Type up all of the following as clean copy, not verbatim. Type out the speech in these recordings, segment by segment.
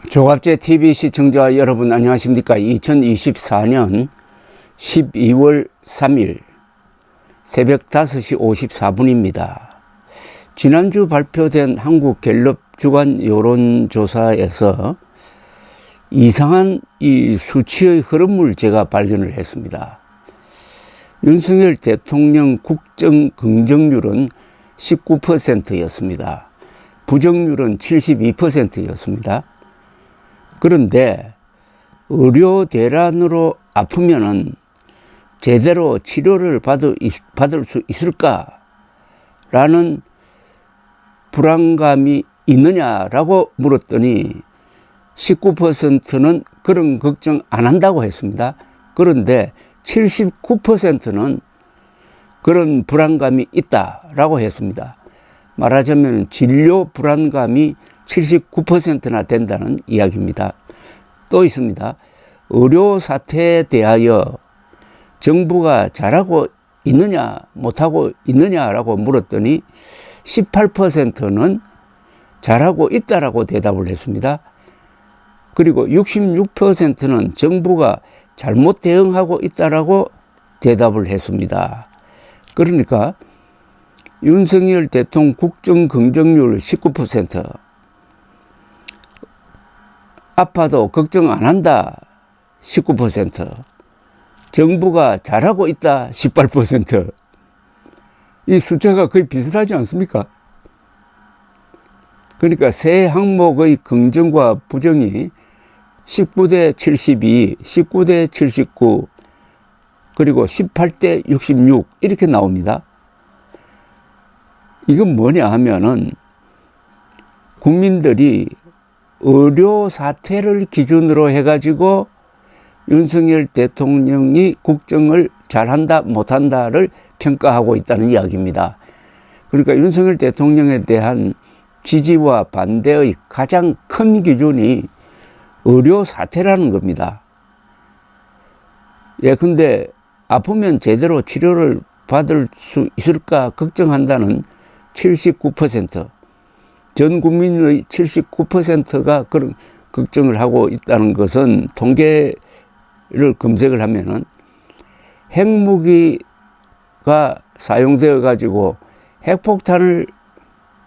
조갑제 TV 시청자 여러분 안녕하십니까? 2024년 12월 3일 새벽 5시 54분입니다. 지난주 발표된 한국갤럽 주간 여론조사에서 이상한 이 수치의 흐름을 제가 발견을 했습니다. 윤석열 대통령 국정 긍정률은 19%였습니다. 부정률은 72%였습니다. 그런데 의료 대란으로 아프면은 제대로 치료를 받을 수 있을까라는 불안감이 있느냐라고 물었더니 19%는 그런 걱정 안 한다고 했습니다. 그런데 79%는 그런 불안감이 있다라고 했습니다. 말하자면 진료 불안감이 79%나 된다는 이야기입니다. 또 있습니다. 의료 사태에 대하여 정부가 잘하고 있느냐 못하고 있느냐라고 물었더니 18%는 잘하고 있다라고 대답을 했습니다. 그리고 66%는 정부가 잘못 대응하고 있다라고 대답을 했습니다. 그러니까 윤석열 대통령 국정 긍정률 19%, 아파도 걱정 안 한다 19%, 정부가 잘하고 있다 18%. 이 숫자가 거의 비슷하지 않습니까? 그러니까 세 항목의 긍정과 부정이 19대 72, 19대 79, 그리고 18대 66 이렇게 나옵니다. 이건 뭐냐 하면은 국민들이 의료 사태를 기준으로 해가지고 윤석열 대통령이 국정을 잘한다 못한다를 평가하고 있다는 이야기입니다. 그러니까 윤석열 대통령에 대한 지지와 반대의 가장 큰 기준이 의료 사태라는 겁니다. 예컨대 아프면 제대로 치료를 받을 수 있을까 걱정한다는 79%, 전 국민의 79%가 그런 걱정을 하고 있다는 것은 통계를 검색을 하면은 핵무기가 사용되어 가지고 핵폭탄을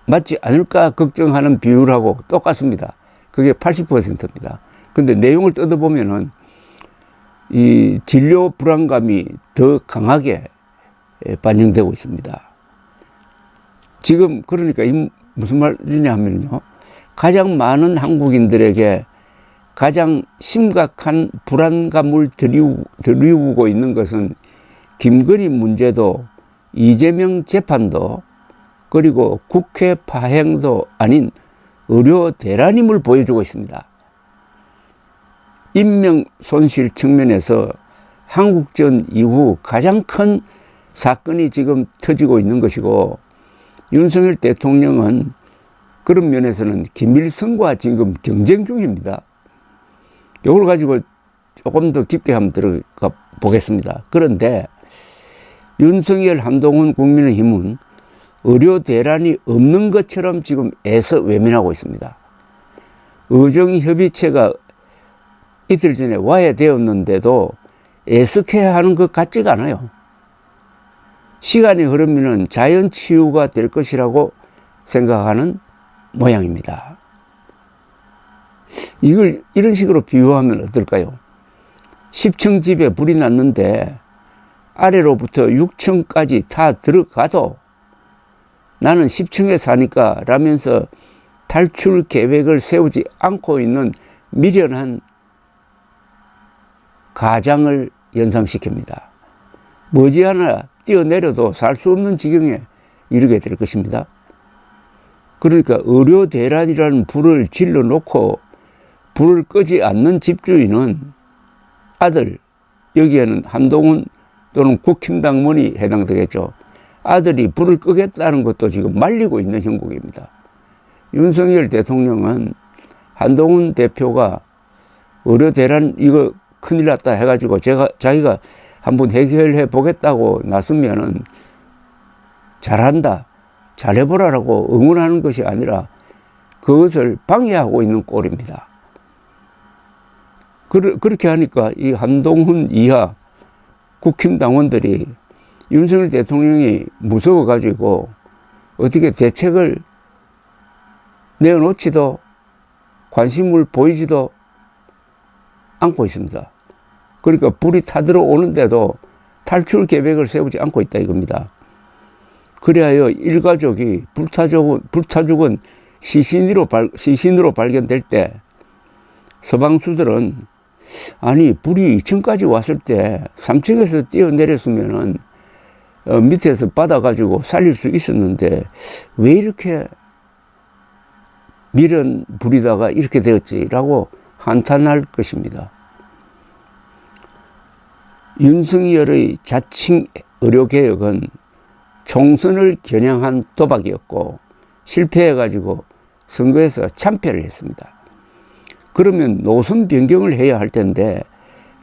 맞지 않을까 걱정하는 비율하고 똑같습니다. 그게 80%입니다. 근데 내용을 뜯어보면은 이 진료 불안감이 더 강하게 반영되고 있습니다. 지금 그러니까 무슨 말이냐 하면요, 가장 많은 한국인들에게 가장 심각한 불안감을 드리우고 있는 것은 김건희 문제도 이재명 재판도 그리고 국회 파행도 아닌 의료 대란임을 보여주고 있습니다. 인명 손실 측면에서 한국전 이후 가장 큰 사건이 지금 터지고 있는 것이고, 윤석열 대통령은 그런 면에서는 김일성과 지금 경쟁 중입니다. 이걸 가지고 조금 더 깊게 한번 들어가 보겠습니다. 그런데 윤석열, 한동훈, 국민의힘은 의료 대란이 없는 것처럼 지금 애써 외면하고 있습니다. 의정협의체가 이틀 전에 와야 되었는데도 애석해야 하는 것 같지가 않아요. 시간이 흐르면 자연 치유가 될 것이라고 생각하는 모양입니다. 이걸 이런 식으로 비유하면 어떨까요? 10층 집에 불이 났는데 아래로부터 6층까지 다 들어가도 나는 10층에 사니까 라면서 탈출 계획을 세우지 않고 있는 미련한 가장을 연상시킵니다. 머지않아 뛰어내려도 살 수 없는 지경에 이르게 될 것입니다. 그러니까 의료 대란이라는 불을 질러 놓고 불을 끄지 않는 집주인은 아들, 여기에는 한동훈 또는 국힘당원이 해당되겠죠. 아들이 불을 끄겠다는 것도 지금 말리고 있는 형국입니다. 윤석열 대통령은 한동훈 대표가 의료 대란 이거 큰일 났다 해가지고 자기가 한번 해결해 보겠다고 나서면은 잘한다, 잘해보라라고 응원하는 것이 아니라 그것을 방해하고 있는 꼴입니다. 그렇게 하니까 이 한동훈 이하 국힘당원들이 윤석열 대통령이 무서워가지고 어떻게 대책을 내어놓지도 관심을 보이지도 않고 있습니다. 그러니까 불이 타들어오는데도 탈출 계획을 세우지 않고 있다 이겁니다. 그리하여 일가족이 불타 죽은 시신으로 발견될 때 소방수들은 아니 불이 2층까지 왔을 때 3층에서 뛰어내렸으면은 밑에서 받아가지고 살릴 수 있었는데 왜 이렇게 미련 부리다가 이렇게 되었지라고 한탄할 것입니다. 윤석열의 자칭 의료개혁은 총선을 겨냥한 도박이었고 실패해가지고 선거에서 참패를 했습니다. 그러면 노선 변경을 해야 할 텐데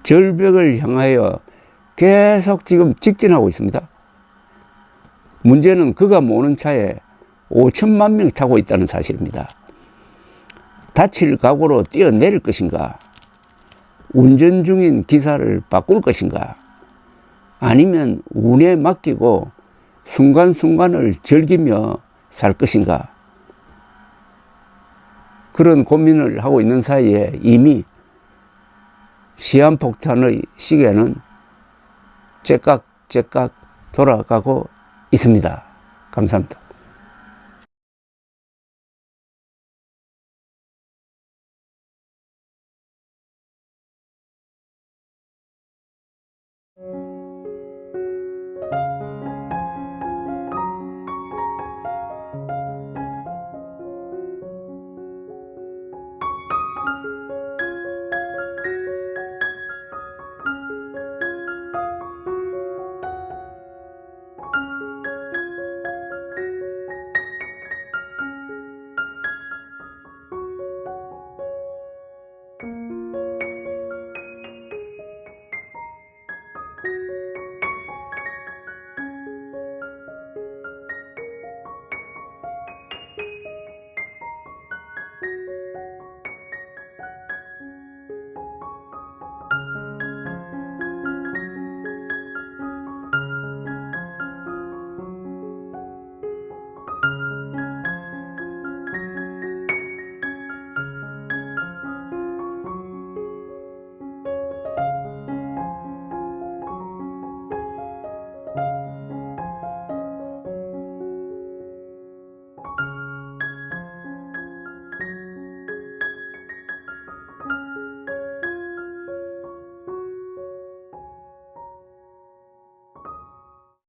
절벽을 향하여 계속 지금 직진하고 있습니다. 문제는 그가 모는 차에 5천만 명이 타고 있다는 사실입니다. 다칠 각오로 뛰어내릴 것인가? 운전 중인 기사를 바꿀 것인가? 아니면 운에 맡기고 순간순간을 즐기며 살 것인가? 그런 고민을 하고 있는 사이에 이미 시한폭탄의 시계는 째깍째깍 돌아가고 있습니다. 감사합니다.